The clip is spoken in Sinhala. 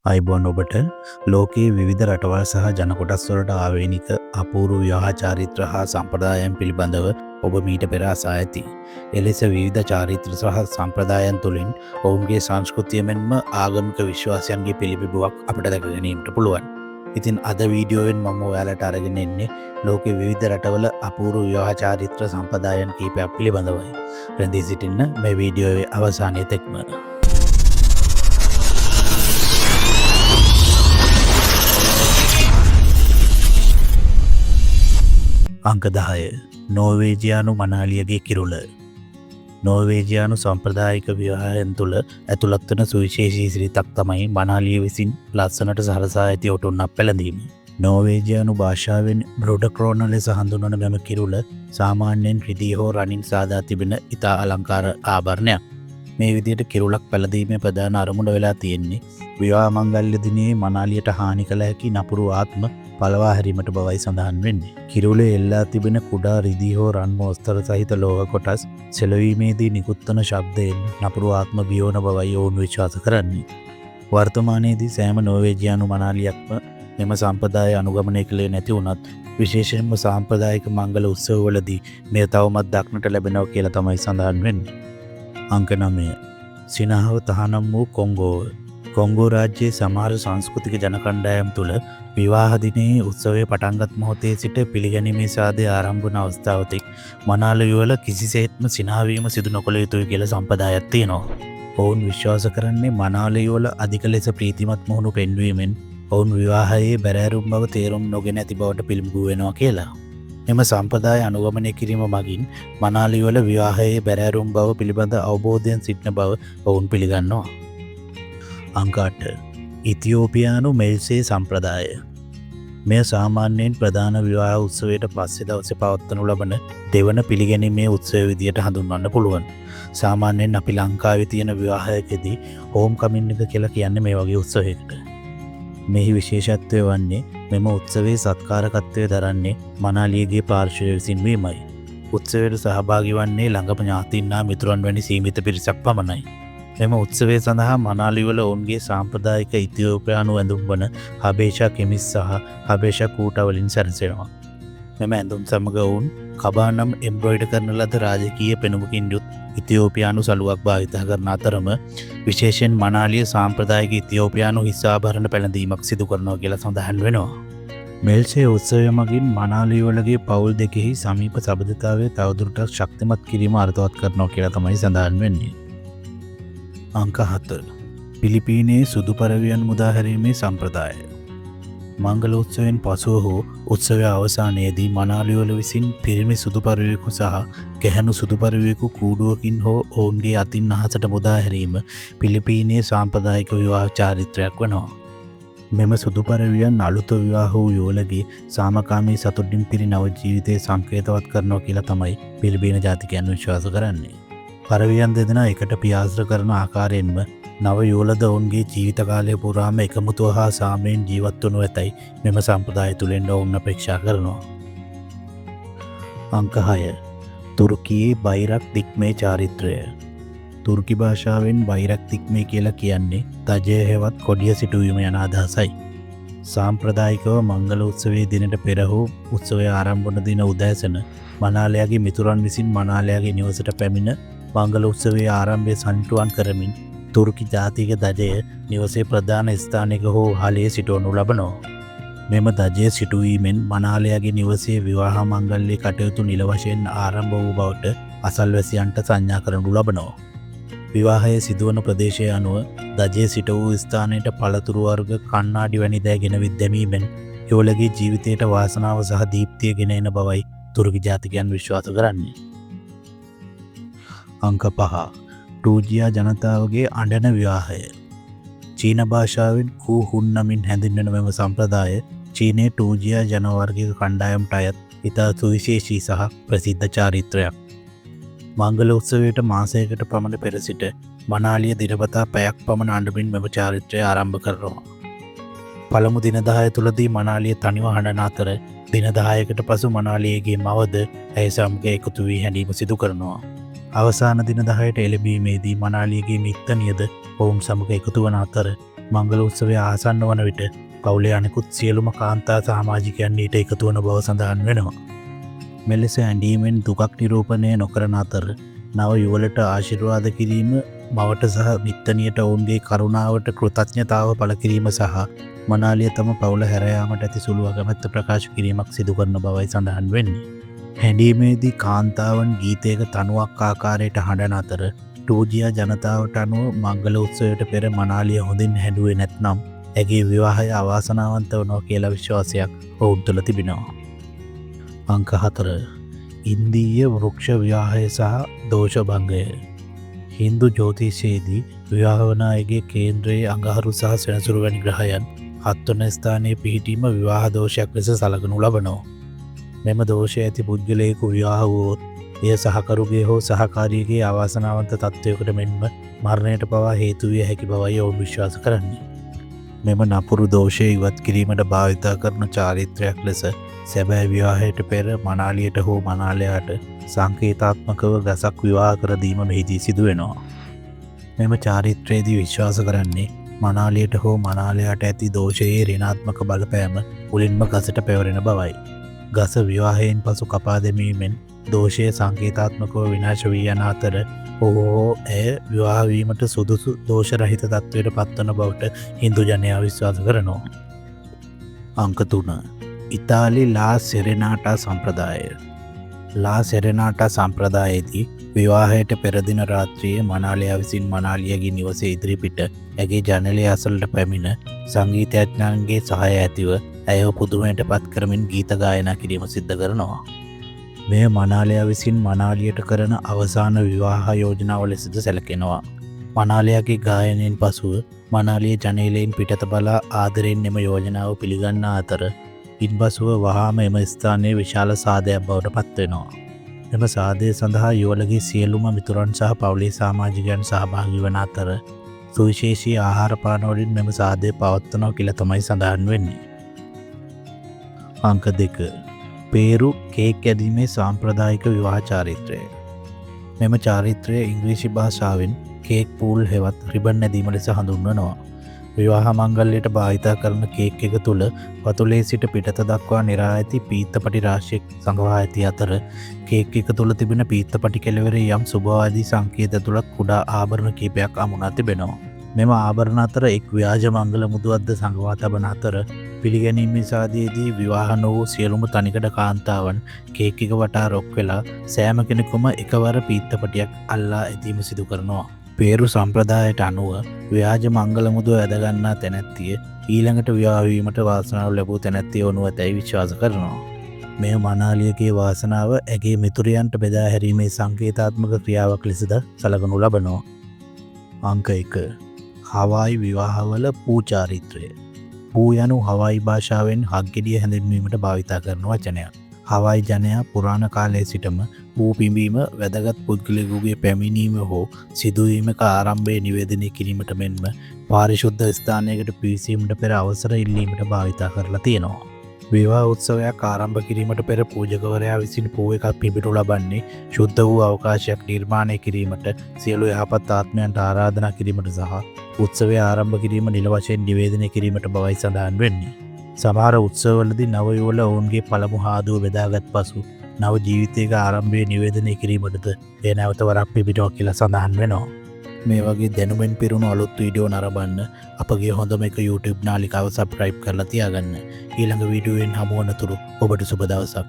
අයිබෝන් ඔබට ලෝකයේ විවිධ රටවල් සහ ජන කොටස් වලට ආවේනික අපූර්ව විවාහ චාරිත්‍ර හා සම්ප්‍රදායන් පිළිබඳව ඔබ මීට පෙර අසා ඇති. එලෙස විවිධ චාරිත්‍ර සහ සම්ප්‍රදායන් තුළින් ඔවුන්ගේ සංස්කෘතිය මෙන්ම ආගමික විශ්වාසයන්ගේ පිළිබිඹුවක් අපට දැක ගැනීමට පුළුවන්. ඉතින් අද වීඩියෝවෙන් මම ඔයාලට අරගෙන එන්නේ ලෝකයේ විවිධ රටවල අපූර්ව විවාහ චාරිත්‍ර සම්ප්‍රදායන් කීපයක් පිළිබඳවයි. රැඳී සිටින්න මේ වීඩියෝවේ අවසානයේ තෙක්ම. අංක 10 නෝර්වේජියානු මනාලියගේ කිරුළ. නෝර්වේජියානු සම්ප්‍රදායික විවාහයන් තුළ ඇතුළත් වන සුවිශේෂී සිරිතක් තමයි මනාලිය විසින් ලස්සනට සරසා ඇති ඔටුන්නක් පැළඳීම. නෝර්වේජියානු භාෂාවෙන් බ්‍රොඩක්‍රෝන ලෙස හඳුන්වන මෙම කිරුළ සාමාන්‍යයෙන් රිදී හෝ රනින් සාදා තිබෙන ඉතා අලංකාර ආභරණයක්. මේ විදිහට කිරුළක් පැළඳීමේ ප්‍රධාන අරමුණ වෙලා තියෙන්නේ විවාහ මංගල්‍ය දිනයේ මනාලියට හානි කළ හැකි නපුරු ආත්ම පළවා හැරීමට බවයි සඳහන් වෙන්නේ. කිරුළේ එල්ලා තිබෙන කුඩා රිදී හෝ රන් මෝස්තර සහිත ලෝහ කොටස් සෙලවීමේදී නිකුත් වන ශබ්දයෙන් නපුරු ආත්ම බියවන බවයි ඔවුන් විශ්වාස කරන්නේ. වර්තමානයේදී සෑම නෝර්වේජියානු මනාලියක්ම මෙම සම්ප්‍රදාය අනුගමනය කළේ නැති වුණත් විශේෂයෙන්ම සාම්ප්‍රදායික මංගල උත්සවවලදී මෙය තවමත් දක්නට ලැබෙනවා කියලා තමයි සඳහන් වෙන්නේ. අංක 9 සිනහව තහනම් වූ කොංගෝව. කොංගෝ රාජ්‍යයේ සමහර සංස්කෘතික ජනකණ්ඩායම් තුළ විවාහ දිනයේ උත්සවය පටන්ගත් මොහොතේ සිට පිළිගැනීමේ සාදය ආරම්භ වන අවස්ථාවතෙක් මනාල යුවල කිසිසේත්ම සිනාවීම සිදු නොකළ යුතුයි කියලා සම්ප්‍රදායක් තියෙනවා. ඔවුන් විශ්වාස කරන්නේ මනාල යුවල අධික ලෙස ප්‍රීතිමත් මුහුණු පෙන්වීමෙන් ඔවුන් විවාහයේ බැරෑරුම් බව තේරුම් නොගෙන ඇති බවට පිළිඹු වෙනවා කියලා. මෙම සම්ප්‍රදාය අනුගමනය කිරීම මගින් මනාලි වල විවාහයේ බැරෑරුම් බව පිළිබඳ අවබෝධයෙන් සිටින බව ඔවුන් පිළිගන්නවා. අංක 8 ඉතියෝපියානු මෙල්සේ සම්ප්‍රදාය. මෙය සාමාන්‍යයෙන් ප්‍රධාන විවාහ උත්සවයට පස්සේ දවසේ පවත්වනු ලබන දෙවන පිළිගැනීමේ උත්සවය විදියට හඳුන්වන්න පුළුවන්. සාමාන්‍යයෙන් අපි ලංකාවේ තියෙන විවාහයකදී හෝම් කමින් එක කියලා කියන්නේ මේ වගේ උත්සවයකට. මෙහි විශේෂත්වය වන්නේ මෙම උත්සවයේ සත්කාරකත්වය දරන්නේ මනාලියගේ පාර්ශ්වය විසින් වීමයි. උත්සවයට සහභාගී වන්නේ ළඟම ඥාතීන් හා මිතුරන් වැනි සීමිත පිරිසක් පමණයි. මෙම උත්සවය සඳහා මනාලිවල ඔවුන්ගේ සාම්ප්‍රදායික ඉතියෝපියානු ඇඳුම් වන හබේෂා කෙමිස් සහ හබේෂා කූටවලින් සැරසෙනවා. මෙම ඇඳුම් සමග ඔවුන් කබානම් එම්බ්‍රොයිඩර් කරන ලද රාජකීය පෙනුමකින් යුත් ඉතියෝපියානු සලුවක් භාවිත කරන අතරම විශේෂයෙන් මනාලිය සාම්ප්‍රදායික ඉතියෝපියානු හිස් ආභරණ පැළඳීමක් සිදු කරනවා කියලා සඳහන් වෙනවා. මෙල්සේ උත්සවය මගින් මනාලිවලගේ පවුල් දෙකෙහි සමීප සබඳතාවය තවදුරටත් ශක්තිමත් කිරීම අර්ථවත් කරනවා කියලා තමයි සඳහන් වෙන්නේ. අංක 7 පිලිපීනයේ සුදු පරවියන් මුදා හැරීමේ සම්ප්‍රදාය. මංගල උත්සවයෙන් පසුව හෝ උත්සවය අවසානයේදී මනාලිවල විසින් පිරිමි සුදු පරවියෙකු සහ ගැහැණු සුදු පරවියෙකු කූඩුවකින් හෝ ඔවුන්ගේ අතින් අහසට මුදා හැරීම පිලිපීනයේ සාම්ප්‍රදායික විවාහ චාරිත්‍රයක් වෙනවා. මෙම සුදු පරවියන් අලුත විවාහ වූ යුවලගේ සාමකාමී සතුටින් පිරි නව ජීවිතය සංකේතවත් කරනවා කියලා තමයි පිලිපීන ජාතිකයන් විශ්වාස කරන්නේ. පරවියන් දෙදෙනා එකට පියාසර කරන ආකාරයෙන්ම නව යුවලද ඔවුන්ගේ ජීවිත කාලය පුරාම එකමුතුව හා සාමයෙන් ජීවත් වනු ඇතැයි මෙම සම්ප්‍රදාය තුළින් ඔවුන් අපේක්ෂා කරනවා. අංක 6 තුර්කියේ බයිරක් දික්මේ චාරිත්‍රය. තුර්කි භාෂාවෙන් බයිරක් දික්මේ කියලා කියන්නේ තජය හෙවත් කොඩිය සිටුවීම යන අදහසයි. සාම්ප්‍රදායිකව මංගල උත්සවයේ දිනට පෙර හෝ උත්සවය ආරම්භ වන දින උදෑසන මනාලයාගේ මිතුරන් විසින් මනාලයාගේ නිවසට පැමිණ මංගල උත්සවයේ ආරම්භය සනිටුවන් කරමින් තුර්කි ජාතික දජය නිවසේ ප්‍රධාන ස්ථානයක හෝ හලේ සිටවනු ලබනවා. මෙම දජය සිටුවීමෙන් මනාලයාගේ නිවසේ විවාහ මංගල්‍ය කටයුතු නිල වශයෙන් ආරම්භ වූ බවට අසල්වැසියන්ට සංඥා කරනු ලබනවා. විවාහය සිදුවන ප්‍රදේශය අනුව දජය සිට වූ ස්ථානයට පළතුරු වර්ග කණ්ණාඩි වැනි දෑ ගෙනවිත් දැමීමෙන් යුවලගේ ජීවිතයට වාසනාව සහ දීප්තිය ගෙන එන බවයි තුර්කි ජාතිකයන් විශ්වාස කරන්නේ. අංක 5 ටූජියා ජනතාවගේ අඬන විවාහය. චීන භාෂාවෙන් කූ හුන් නමින් හැඳින්වෙන මෙම සම්ප්‍රදාය චීනයේ ටූජියා ජනවර්ගික කණ්ඩායමට අයත් ඉතා සුවිශේෂී සහ ප්‍රසිද්ධ චාරිත්‍රයක්. මංගල උත්සවයට මාසයකට පමණ පෙර සිට මනාලිය දිනපතා පැයක් පමණ අඬමින් මෙම චාරිත්‍රය ආරම්භ කරනවා. පළමු දින 10 තුලදී මනාලිය තනිව හඬන අතර දින 10කට පසු මනාලියගේ මවද ඇය සමග එකතු වී හැඬීම සිදු කරනවා. අවසාන දින 10ට එළඹීමේදී මනාලියගේ මිත්තණියද ඔවුන් සමග එකතු වන අතර මංගල උත්සවය ආසන්න වන විට පවුලේ අනෙකුත් සියලුම කාන්තා සාමාජිකයන් ඊට එකතු වන බව සඳහන් වෙනවා. මෙලෙස ඇඳීමෙන් දුකක් නිරූපණය නොකරන අතර නව යුවලට ආශිර්වාද කිරීම, මවට සහ මිත්තණියට ඔවුන්ගේ කරුණාවට කෘතඥතාව පළ කිරීම සහ මනාලිය තම පවුල හැර යාමට ඇති සුළු අකමැත්ත ප්‍රකාශ කිරීමක් සිදු කරන බවයි සඳහන් වෙන්නේ. හැඳීමේදී කාන්තාවන් ගීතයක තනුවක් ආකාරයට හඬන අතර ටූජියා ජනතාවට අනුව මංගල උත්සවයට පෙර මනාලිය හොඳින් හැඬුවේ නැත්නම් ඇගේ විවාහය අවාසනාවන්ත වනවා කියලා විශ්වාසයක් ඔවුන් තුළ තිබෙනවා. අංක 4. ඉන්දීය වෘක්ෂ විවාහය සහ දෝෂ භංගය. හින්දු ජ්‍යොතිෂයේදී විවාහ වන අයගේ කේන්ද්‍රයේ අඟහරු සහ සෙනසුරු වැනි ග්‍රහයන් 7 වන ස්ථානයේ පිහිටීම විවාහ දෝෂයක් ලෙස සලකනු ලබනවා. මෙම දෝෂය ඇති පුද්ගලයෙකු විවාහ වුවොත් එය සහකරුගේ හෝ සහකාරියගේ අවාසනාවන්ත තත්ත්වයකට මෙන්ම මරණයට පවා හේතු විය හැකි බවයි ඔවුන් විශ්වාස කරන්නේ. මෙම නපුරු දෝෂය ඉවත් කිරීමට භාවිතා කරන චාරිත්‍රයක් ලෙස සැබෑ විවාහයට පෙර මනාලියට හෝ මනාලයාට සංකේතාත්මකව ගසක් විවාහ කර දීම මෙහිදී සිදු වෙනවා. මෙම චාරිත්‍රයේදී විශ්වාස කරන්නේ මනාලියට හෝ මනාලයාට ඇති දෝෂයේ ඍණාත්මක බලපෑම මුලින්ම ගසට පැවරෙන බවයි. ගස විවාහයෙන් පසු කපා දැමීමෙන් දෝෂය සංකේතාත්මකව විනාශ වී යන අතර ඔහු ඇය විවාහ වීමට සුදුසු දෝෂ රහිත තත්ත්වයට පත්වන බවට හින්දු ජනයා විශ්වාස කරනවා. අංක 3. ඉතාලි ලා සෙරෙනාටා සම්ප්‍රදාය. ලා සෙරෙනාටා සම්ප්‍රදායේදී විවාහයට පෙර දින රාත්‍රියේ මනාලයා විසින් මනාලියගේ නිවසේ ඉදිරිපිට ඇගේ ජනලය අසලට පැමිණ සංගීතඥයන්ගේ සහාය ඇතිව ඇයව පුදුමයට පත් කරමින් ගීත ගායනා කිරීම සිද්ධ කරනවා. මෙය මනාලයා විසින් මනාලියට කරන අවසාන විවාහ යෝජනාව ලෙසද සැලකෙනවා. මනාලයාගේ ගායනයෙන් පසුව මනාලිය ජනේලයෙන් පිටත බලා ආදරයෙන් එම යෝජනාව පිළිගන්නා අතර ඉන්පසුව වහාම එම ස්ථානයේ විශාල සාදයක් බවට පත්වෙනවා. එම සාදය සඳහා යුවලගේ සියලුම මිතුරන් සහ පවුලේ සමාජිකයන් සහභාගී වන අතර සුවිශේෂී ආහාර පාන වලින් මෙම සාදය පවත්වනවා කියලා තමයි සඳහන් වෙන්නේ. අංක 2. පේරු කේක් ඇදීමේ සාම්ප්‍රදායික විවාහ චාරිත්‍රය. මෙම චාරිත්‍රය ඉංග්‍රීසි භාෂාවෙන් කේක් පූල් හෙවත් රිබන් ඇදීම ලෙස හඳුන්වනවා. විවාහ මංගල්‍යයට භාවිතා කරන කේක් එක තුළ පතුලේ සිට පිටත දක්වා නිරා ඇති පීත්තපටි රාශියක් සඟවා ඇති අතර කේක් එක තුළ තිබෙන පීත්තපටි කෙළවරේ යම් සුභවාදී සංකේත තුළක් කුඩා ආභරණ කීපයක් අමුණා තිබෙනවා. මෙම ආභරණ අතර එක් ව්‍යාජ මංගල මුදුවක්ද සඟවා තබන අතර පිළිගැනීමේ සාදයේදී විවාහ නොවූ සියලුම තනිකඩ කාන්තාවන් කේක් එක වටා රොක් වෙලා සෑම කෙනෙකුම එකවර පීත්තපටියක් අල්ලා ඇදීම සිදු කරනවා. පේරු සම්ප්‍රදායට අනුව ව්‍යාජ මංගල මුදුව ඇදගන්නා තැනැත්තිය ඊළඟට විවාහ වීමට වාසනාව ලැබූ තැනැත්තිය වනු ඇතැයි විශ්වාස කරනවා. මෙය මනාලියගේ වාසනාව ඇගේ මිතුරියන්ට බෙදා හැරීමේ සංකේතාත්මක ක්‍රියාවක් ලෙසද සලකනු ලබනවා. අංක 1. හවායි විවාහවල පූ චාරිත්‍රය. පූ යනු හවායි භාෂාවෙන් හක්ගෙඩිය හැඳින්වීමට භාවිතා කරන වචනයක්. හවායි ජනයා පුරාණ කාලයේ සිටම පූ පිඹීම වැදගත් පුද්ගලයෙකුගේ පැමිණීම හෝ සිදුවීමක ආරම්භය නිවේදනය කිරීමට මෙන්ම පාරිශුද්ධ ස්ථානයකට පිවිසීමට පෙර අවසර ඉල්ලීමට භාවිතා කරලා තියෙනවා. විවාහ උත්සවයක් ආරම්භ කිරීමට පෙර පූජකවරයා විසින් පූ එකක් පිඹිටු ලබන්නේ ශුද්ධ වූ අවකාශයක් නිර්මාණය කිරීමට, සියලු යහපත් ආත්මයන්ට ආරාධනා කිරීමට සහ උත්සවය ආරම්භ කිරීම නිල වශයෙන් නිවේදනය කිරීමට බවයි සඳහන් වෙන්නේ. සමහර උත්සවවලදී නව යුවල ඔවුන්ගේ පළමු හාදුව බෙදාගත් පසු නව ජීවිතයක ආරම්භය නිවේදනය කිරීමටද එය නැවත වරක් පිබිටුවක් කියලා සඳහන් වෙනවා. මේ වගේ දැනුමෙන් පිරුණු අලුත් වීඩියෝ නරඹන්න අපගේ හොඳම එක YouTube නාලිකාව සබ්ස්ක්‍රයිබ් කරලා තියාගන්න. ඊළඟ වීඩියෝවෙන් හමු වනතුරු ඔබට සුබ දවසක්.